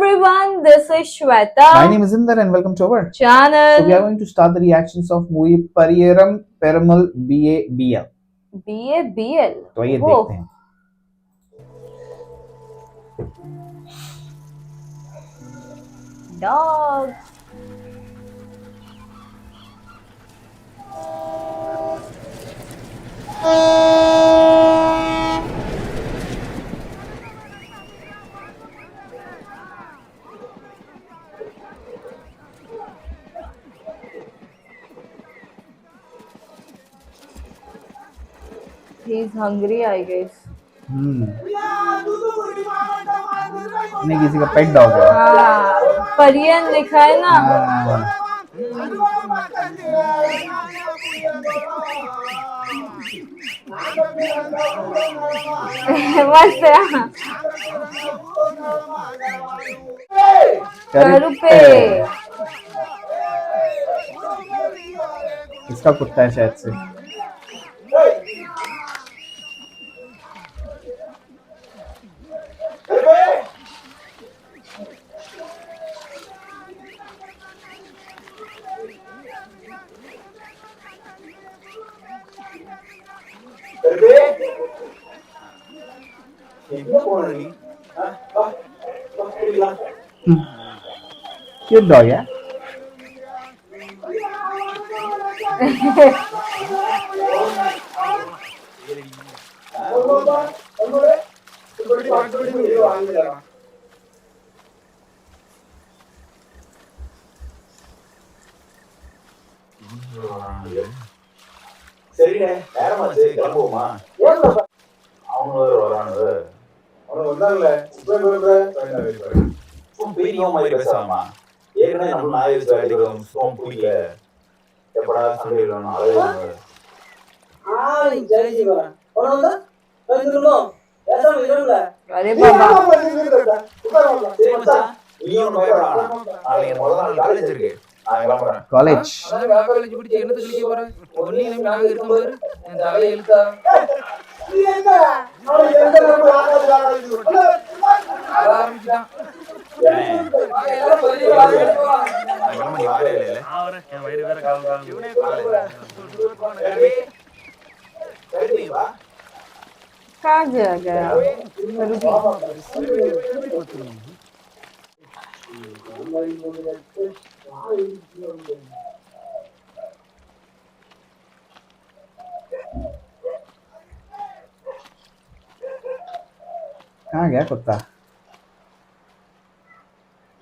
everyone, this is Shweta. My name is Inder and welcome to our channel. So we are going to start the reactions of movie Pariyaram Perumal BABL. BABL. तो ये देखते हैं. Dog. He's hungry, I guess. नहीं किसी का pet dog है. हाँ, परियन लिखा है ना. मस्त है. करुपे. इसका कुत्ता है शायद से. क्यूट डॉग है. சரிங்க நேரமாச்சு கிளம்புவோமா அவங்க வரானு அவங்க வந்தாங்கல்ல இப்போ பெரிய மாதிரி பேசாமா ஏற்கனவே நம்ம நாயை வச்சு அடிக்கிறோம் சோம் பிடிக்கல எப்படா சொல்லிடலாம் अरे बाबा நீ ஒன்றும் பயப்படாத நாளைக்கு எனக்கு முதல் நாள் காலேஜ் இருக்கு நான் கிளம்புறேன். காலேஜ் காலேஜ் பிடிச்சி என்னத்தை கிழிக்க போற ஒன்னி நம்பி நாங்க இருக்கோம் பாரு என் தலையை இழுத்தா ஆரம்பிச்சுட்டான் நீ வாரே இல்ல என் வயிறு வேற கால் கால் कहाँ गया गया कहाँ गया कुत्ता.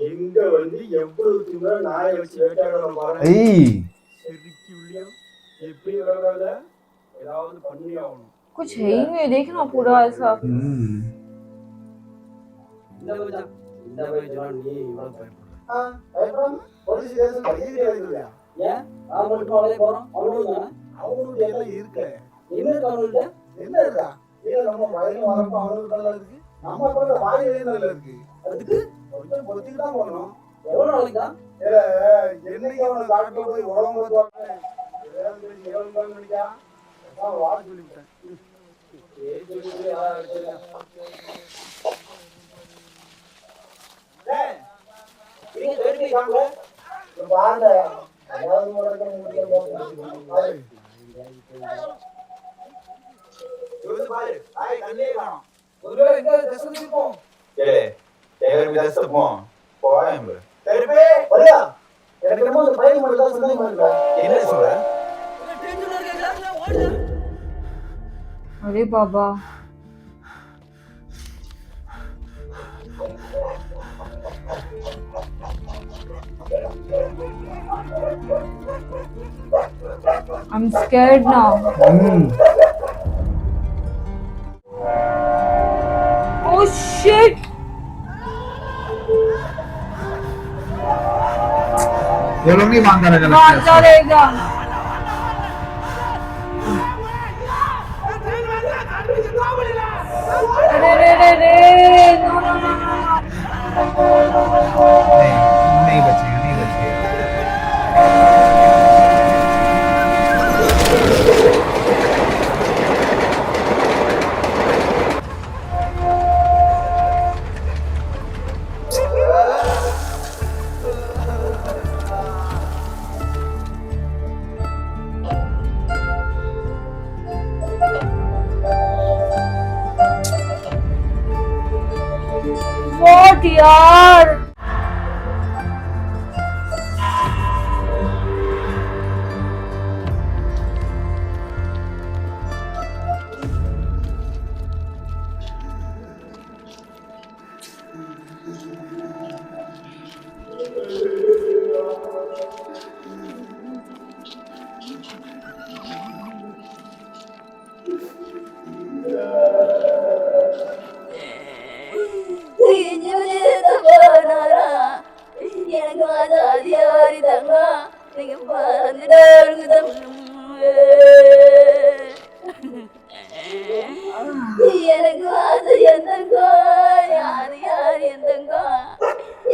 எங்க வந்து எவ்வளவு திமிரா நாயை வச்சு வேட்டையாட பாருங்க. ஏய் செருக்கி உள்ளியோ எப்படி வரல ஏதாவது பண்ணி ஆகணும். कुछ है ही नहीं, देखना पूरा ऐसा. இந்த பையன் சொன்னா நீ இவ்வளவு பயப்படுற பயப்படாம போலீஸ் ஸ்டேஷன் படிக்கிறது இல்லையா? ஏன் நான் மட்டும் அவளே போறோம் அவனும் தானே அவனுடைய எல்லாம் இருக்கு. என்ன இருக்கு அவனுக்கிட்ட என்ன இருக்கா? இல்ல நம்ம வயலும் வரப்ப அவனுக்கு நல்லா இருக்கு. நம்ம கூட வாயிலே நல்லா இருக்கு. அதுக்கு கொஞ்சம் பொத்திட்டு தான் போகணும். எவ்வளவு நாளைக்கு தான் என்னைக்கு அவனை காட்டுல போய் உடம்பு பார்த்தாங்க எவ்வளவு நினைக்கா வாழ சொல்லிவிட்டேன். என்ன சொல்ற अरे बाबा I'm scared now. Oh shit! ये लोग नहीं मानता रहेगा. मारता रहेगा. अरे रे रे रे नो नो नो नो. नहीं बचेगा नहीं बचेगा. what yaar? எனக்கு அதிகாரி தங்க நீங்க எனக்கு அது எந்தங்கோ யார் யார் எந்தங்கோ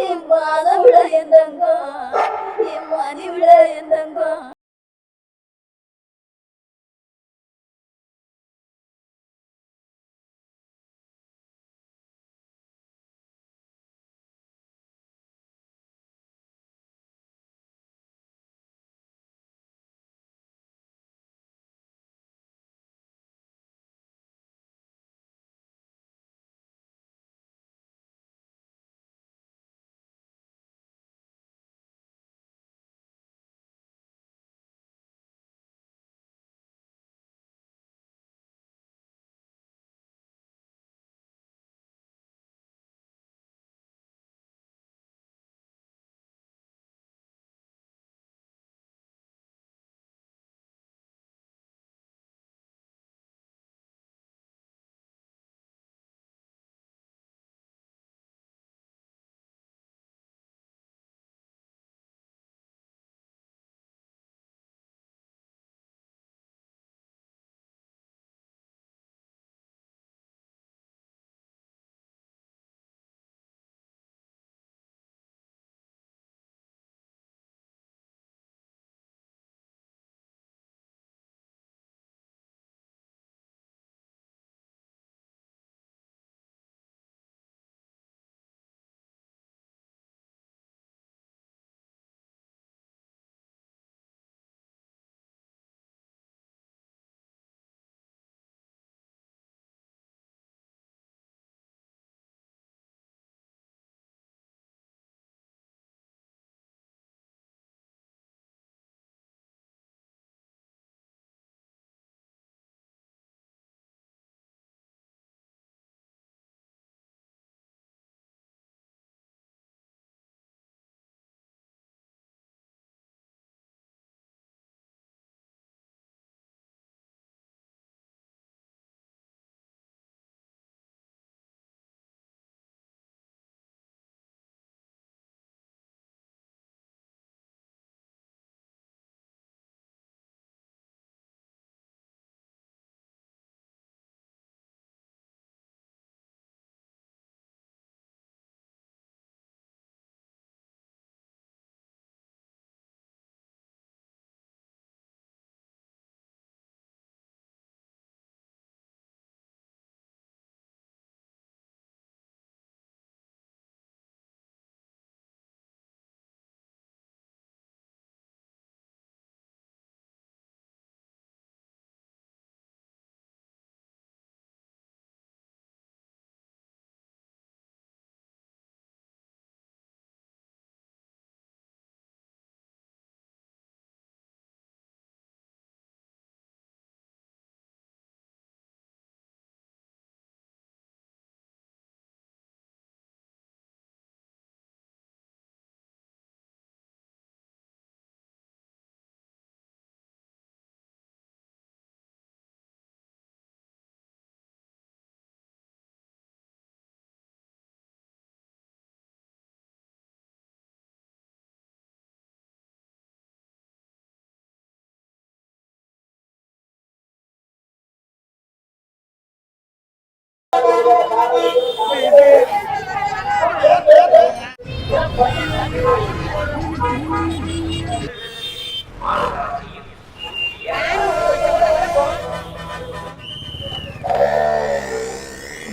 என் மாதம் விட எந்தங்கோ என் மணி விட எந்தங்கோ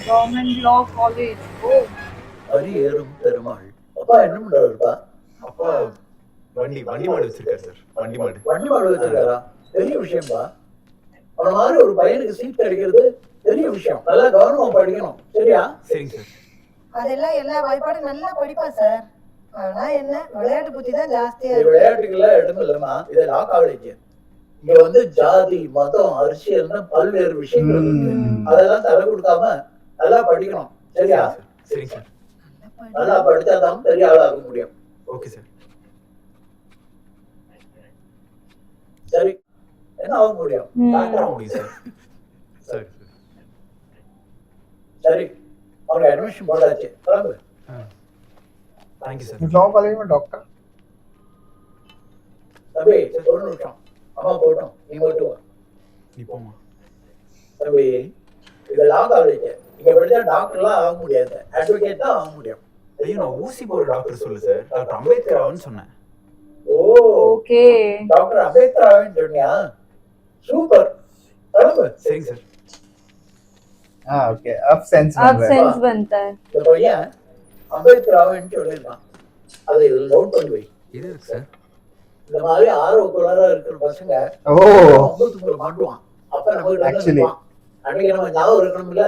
Government Law College. Oh. Pariyerum Perumal. அப்பா என்ன பண்றாருப்பா? அப்பா வண்டி மாடு வச்சிருக்காரு சார். வண்டி மாடு வச்சிருக்காரா? பெரிய விஷயம்பா. அவன மாதிரி ஒரு பையனுக்கு சீட் கிடைக்கிறது பெரிய விஷயம். நல்லா கவனமா படிக்கணும். சரியா? சரிங்க சார். அதெல்லாம் எல்லா வாய்ப்பாடும் நல்லா படிப்பான் சார். ஆனா என்ன விளையாட்டு புத்தி தான் ஜாஸ்தியா இது இருக்கு. விளையாட்டுக்கெல்லாம் இடம் இல்லைம்மா. இது லா காலேஜ். இங்க வந்து ஜாதி மதம் அரசியல்னு பல்வேறு விஷயங்கள் இருக்கு. அதெல்லாம் தலை கொடுக்காம நல்லா படிக்கணும். சரியா? சரிங்க சார். நல்லா படிச்சாதான் பெரிய ஆளாக முடியும். Okay sir. சரி, என்ன ஆக முடியும்? டாக்டர் ஆக முடியும் சார். சரி சரி, அவனுக்கு அட்மிஷன் போட்டாச்சு. கிளம்பு. Thank you sir. लॉ कॉलेज में डॉक्टर தம்பி ஒரு நிமிஷம். அம்மா போட்டோம், நீ மட்டும் வா. நீ போமா. தம்பி, இது லா காலேஜ். இங்க படிச்சா டாக்டர்லாம் ஆக முடியாது, அட்வொகேட் தான் ஆக முடியும். ஐயோ நான் ஊசி போற டாக்டர் சொல்லு சார். டாக்டர் அம்பேத்கர் ஆகுன்னு சொன்னேன். ஓ, ஓகே. டாக்டர் அம்பேத்கர் ஆகுன்னு சொன்னியா? சூப்பர், கிளம்பு. சரிங்க சார். हाँ ओके अब सेंस अब सेंस बनता है. இந்த பையன் அம்பேத்கர் ஆகுன்னு சொல்லியிருக்கான். அதை இதில் நோட் பண்ணி வை. இது இருக்கு சார். இந்த மாதிரி ஆர்வக்குள்ளார இருக்கிற பசங்க ओह ஒன்பதுக்குள்ள மாட்டுவான். அப்ப நமக்கு Actually. அன்னைக்கு நம்ம ஞாபகம் இருக்கணும்ல.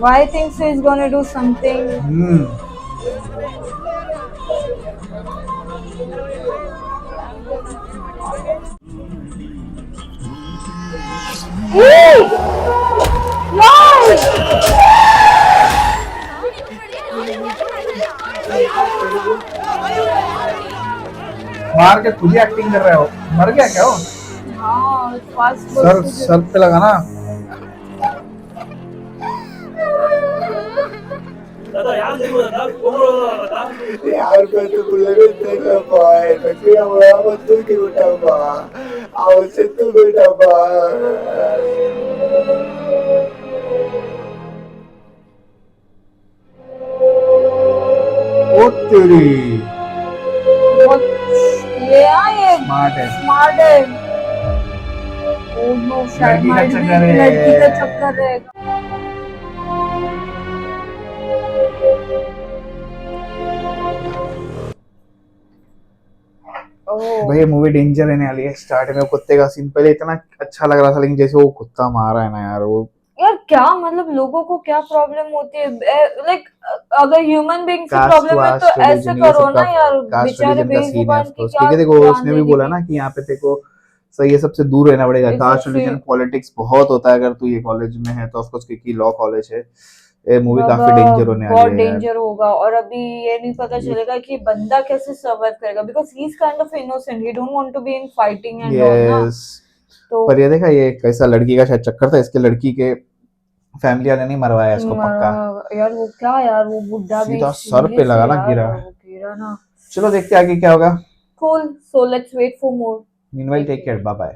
Why thinks he's gonna do something? मार के खुद ही एक्टिंग कर रहे हो, मर गया क्या वो? हाँ, fast सर सर पे लगा ना. யார் பேத்துக்குள்ளவே தெரியலப்பா. எனக்கு அவன் தூக்கி விட்டாப்பா. அவன் செத்து போயிட்டாப்பா. ओ तेरी What? ये स्मार्ट है. स्मार्ट है. Oh no, शायद लड़की का might be चक्कर है. लड़की का चक्कर है. Oh. भाई ये मूवी डेंजर रहने वाली है. स्टार्ट में कुत्ते का सीन पहले इतना अच्छा लग रहा था, लेकिन जैसे वो कुत्ता मारा है ना यार, वो यार क्या मतलब लोगों को क्या प्रॉब्लम होती है? लाइक अगर ह्यूमन बीइंग से कास्ट प्रॉब्लम है वास्ट तो ऐसे रिलीजन ये करो सब ना का यार. कास्ट बेचारे रिलीजन का सीन है बेजुबान ऑफ की कोर्स. क्या ठीक है, देखो जान उसने भी देगी बोला ना कि यहाँ पे देखो सही ये सबसे दूर रहना पड़ेगा. It's caste a religion shame. Politics बहुत होता है अगर तू ये कॉलेज में है तो. ऑफ कोर्स क्योंकि लॉ कॉलेज है, ये मूवी काफी डेंजर होने बहुत वाली है यार. डेंजर होगा. और अभी ये नहीं पता चलेगा कि बंदा कैसे सर्वाइव करेगा because he is kind of innocent. He don't want to be in fighting and all ना. यस. तो पर ये देखा ये कैसा लड़की का शायद चक्कर था, इसके लड़की के फैमिली वाले नहीं मरवाया इसको पक्का. यार वो क्या यार वो बुड्ढा भी सीधा सर पे लगा ना, यार, गिरा. वो गिरा ना. चलो देखते हैं आगे क्या होगा. Cool. So let's wait for more. Meanwhile, take care. Bye bye.